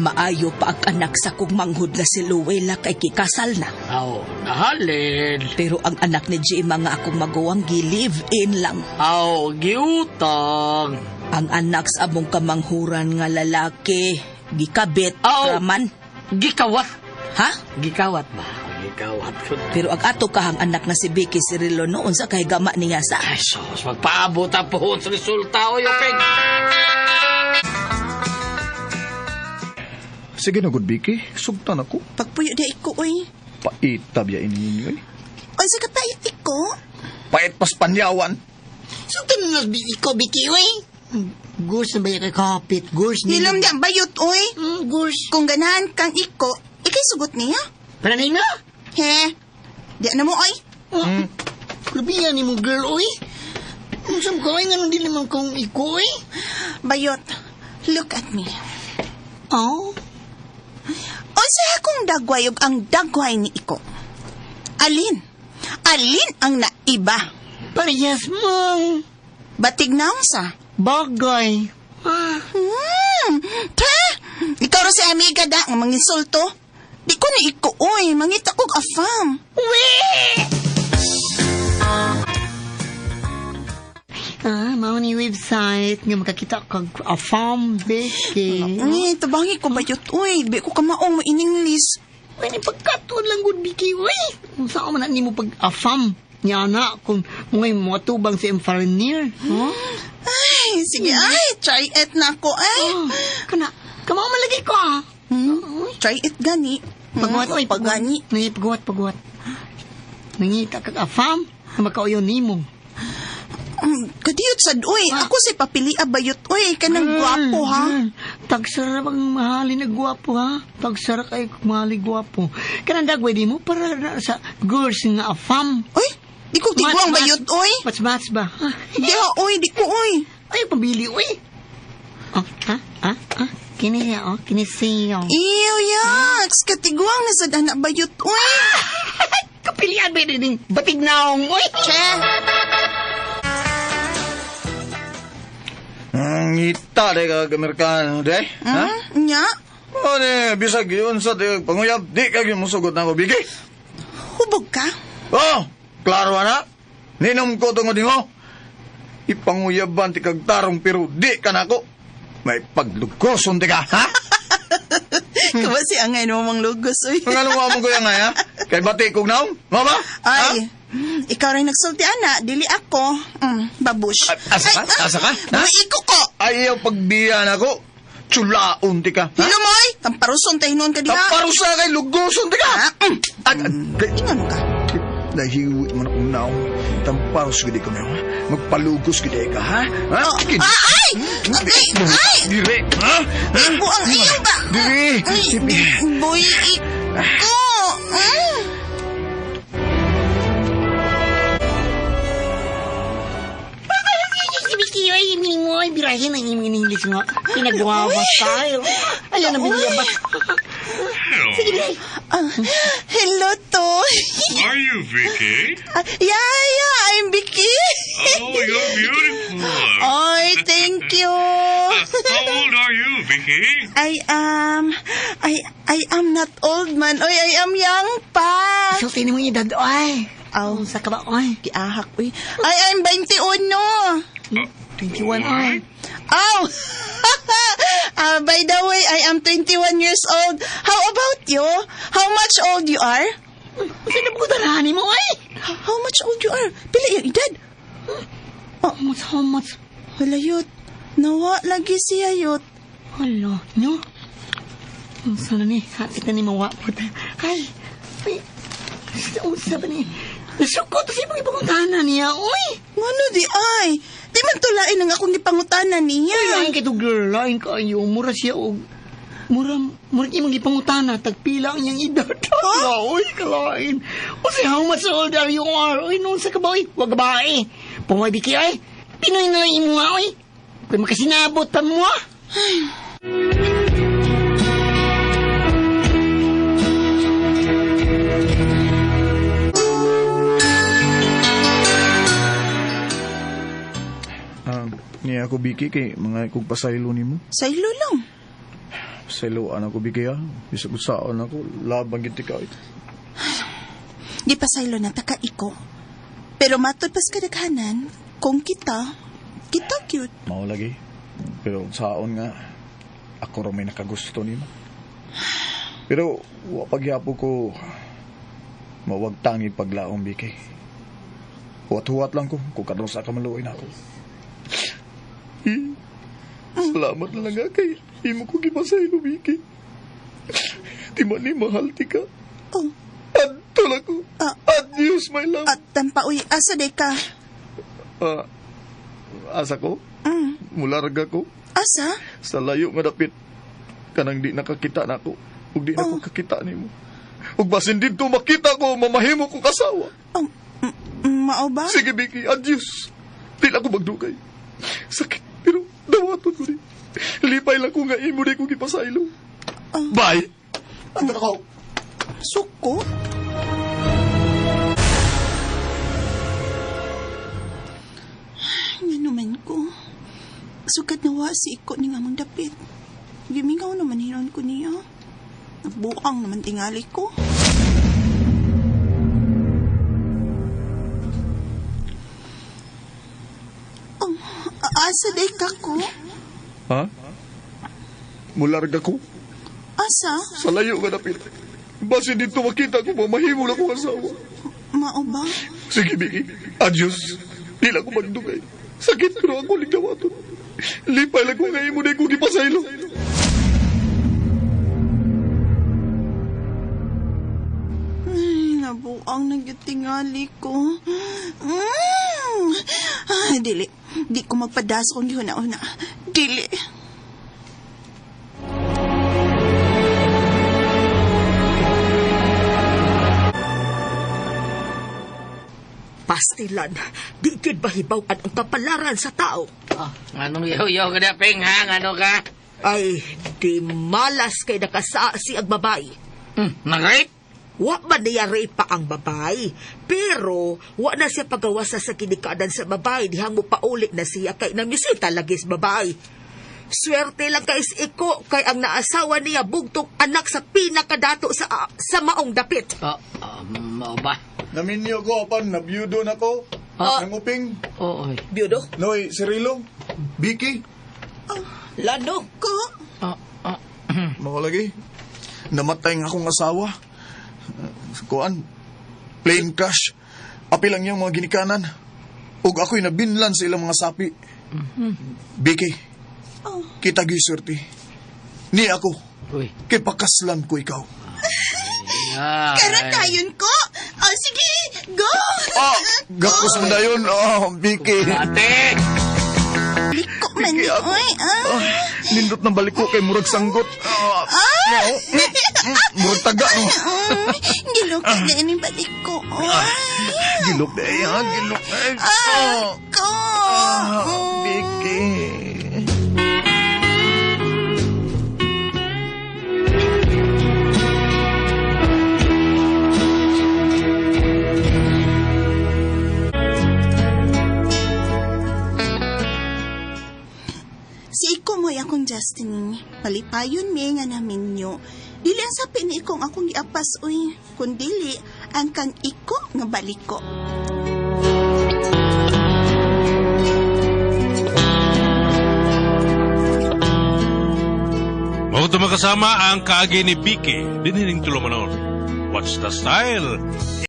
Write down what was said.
Maayo pa ang anak sa kong manghud nga si Luella kay kikasal na. Aw, nahalin. Pero ang anak ni Gemma nga akong magawang gi-live-in lang. Aw, giutang. Ang anak sa among kamanghuran nga lalaki, gikabit, raman. Gikawat. Ha? Gikawat ba? Gikawat. Pero ang ato kahang anak na si Vicky Cirilo noon sa kay gama niya sa... Ay, sos, magpaabot ang pohon sa resulta o yung peg. Sige na, good Vicky. Sugtan ako. Pagpuyo di ko, oy. Paita biya ini yun. Oy, sa kapait ko. Pait pas panyawan. Sugtan na ikaw, Vicky, oy. Gurs na ba yung kapit? Gurs niya. Hilom niya bayot, oy. Gurs. Kung ganahan kang iko, ikay sugot niya. Pananay na? He. Di na mo, oy. Grabihan ni mo, girl, oy. Masam ka, oy. Nga nung di naman kong iko, oy. Bayot, look at me. Oh? O sa akong dagway ug ang dagway ni iko. Alin? Alin ang naiba? Parehas mo. Batig naong sa? Bagay. Ta! Ikaw rin si amiga da, ang manginsulto. Di ko na iko, oy. Mangita kong afam. Mao ni website nga makakita kag farm Vicky. Tabangi ko bayot, oy. Di ko kamaong mo in English. Uy, ni pagkatuon lang good Vicky, uy. Kung saan man ni mo pag-afam. Nga na, kung ngay mo tubang si Emfarinier. Huh? Ay, sige, ay. Try it na ko, ay. Kana, kamao malagi ko, ha? Try it gani. Pagwat, uy, pagani. Pagwat. Nangita kag afam, na makauyon ni mo. Kadiyot sad, uy. Ako si papili abayot, uy. Kanang gwapo, ha? Tagsara bang mahali na gwapo, ha? Tagsara kayo mahali gwapo. Kanang dagway di mo para na sa girls nga afam. Uy, di ko tiguang bayot, uy. Mats ba? Di ha, uy. Di ko, uy. Ay, pabili, uy. Kini siya, kini siya. Iyo, yaks. Katiguang na sad anak bayot, uy. Kapilian ba din batig naong, uy. Che. Ngita de ka Amerikano, de? Ha? Nya? O de, bisag yun sa de panguyab. Di ka musugot na ako, Vicky. Hubog ka? Oh, klaro na. Ninom ko tungod mo. Ipanguyaban ti kag tarong pero di ka na ako. May paglugoson ti ka, ha? Kaba si angay mo mang lugos, uy. Ang anong mo ko yung nga, ha? Kay bati kong naong, mama? Ay, ikaw rin nagsulti, ana. Dili ako. Babush. Asa ka? Iko ko. Ayaw pagbiyan ako. Tsulaon ti ka, ha? Hilumoy, tamparuson tayo noon ka diha. Taparusa kay lugoson ti ka. Ingon ka. Nahiwi mo na kong naong. Tamparos gede ko na, ha? Magpalugos gede ka, ha? Ay! Ay! Dire, ha? Iko ang iyo ba? Dire. Boy, iko. Birahin ang imong English nga. Pinagawa style. Ayan ang biliyabas. Sige, Biray. Hello, Toy. Are you Vicky? Yeah, I'm Vicky. Oh, you're beautiful. Oy, thank you. How old are you, Vicky? I am not old man. Oy, I am young pa. Sulti ni mo yung dad, oy. Aw, Sa ka ba, oy? kiahak, uy. I am 21. 21, oy. Oh! By the way, I am 21 years old. How about you? How much old you are? Kasi nabutalahan ni mo, oy. How much old you are? Pila yung edad? How much? Wala yut. Nawa lagi siya yut. Hala, nyo? Sana ni, hati ka ni mawa po. Ay, sa ba ni? Nasukot si mga ipangutanan niya, oy. Ano di ay? Di man tulain ang akong ipangutanan niya. Ay, lain kayo, girl. Lain kayo. Mura siya, o. Mura imong ipangutana. Tagpila ang iyang edad. Oy, kalain. O say, how much old are you are? Oy, noon sa kabaoy. Huwag babae. Pumoy, Vicky, ay. Pinoy na imo nga, oy. Kaya makasinabot pa mo, ah. Niya ako, Vicky, kay mga kong pasaylo ni mo. Saylo lang. Sailuan ako, Biki, ha? Bisag usaon ako, labang ginti ka. Di pa saylo na taka iko. Pero matod pas kadaghanan, kung kita cute. Mao lagi. Pero saon nga, ako rin may nakagusto nimo. Pero, wapagyapo ko, mawagtangi paglaong, Biki. Huwat-huwat lang ko, kung kadrosa ka maluin ako. Salamat lang nga kay imo ko gipasaylo, Biki. Di man ni mahal ti ka. Oh, Adto lang ko. Adios, my love. at tampauy, asa day ka? Asa ko? Mularga ko. Asa? Sa layo nga dapit. Kanang di nakakita na ako. Ug di na ko kakita nimo. Ug basin dito makita ko, mamahimo kong kasawa. Oh, mao ba? Sige, Biki, adios. Di lang ko magdugay. Sakit, pero dawaton ko rin. Lipay lang ko nga imo di ko gipasaylo. Bye! Ando ako. Suko? Nga naman ko. Sugat nawa si iko ni nga mong dapit. Gimingaw naman hinon ko niya. Nagbuang naman tingali ko. Oh, asa day ka ko? Ha? Mularga ko? Asa? Sa layo nga dapit. Basin dito makita ko, mamahimo lang ko kasawa. Mao ba? Sige, Biki. Adios. Di lang ko magdugay. Sakit pero ako ligdawaton. Lipay lang ko nga imo na ko gipasaylo. Ay, nabuang nagyutingali ko. Dili. Di ko magpadas kung di ko na-una. Dili. Pastilan, di gid bahibaw-an ang kapalaran sa tao. Anong yaw-yaw ka na, Peng, ha? Ano ka? Ay, di malas kay nakasa si ang babae. Nag-rape? Wa man niya rape pa ang babae. Pero, wa na siya pagawas sa kinikadan sa babae. Dihang mo paulit na siya kay namisita lagi sa babae. Swerte lang kay si Iko kay ang naasawa niya bugtong anak sa pinakadato sa maong dapit. Mau ba? Naminyo ko apan, nabiyudo na ko. Nanguping. Oo. Biyudo? Noy, Cirilo. Biki. Lano? Ko? Mao lagi. Namatay nga akong asawa. Kuan. Plane crash. Api lang yung mga ginikanan. Ug ako'y nabinlan sa ilang mga sapi. Biki. Kita gisurti. Ni ako. Uy. Kay pakaslan ko ikaw. Karon tayon ko? Oh, sige, go! Gakos mo na yun. Biki. Ate! Liko man ni, Biki ako. oy, Nindot na balik ko kay murag sanggot. Murag taga, no? Gilok ka ganyan balik ko, oy. Gilok na yan, gilok na yan. Ko! Biki. Si Iko mo'y akong Justin. Palipayon mi nga namin nyo. Dili ang sapi ni Iko ang akong giapas, uy. Kundili, ang kang Iko nga balik ko. Mao ito makasama ang kaagi ni Biki, dinhining tulumanon. What's the style?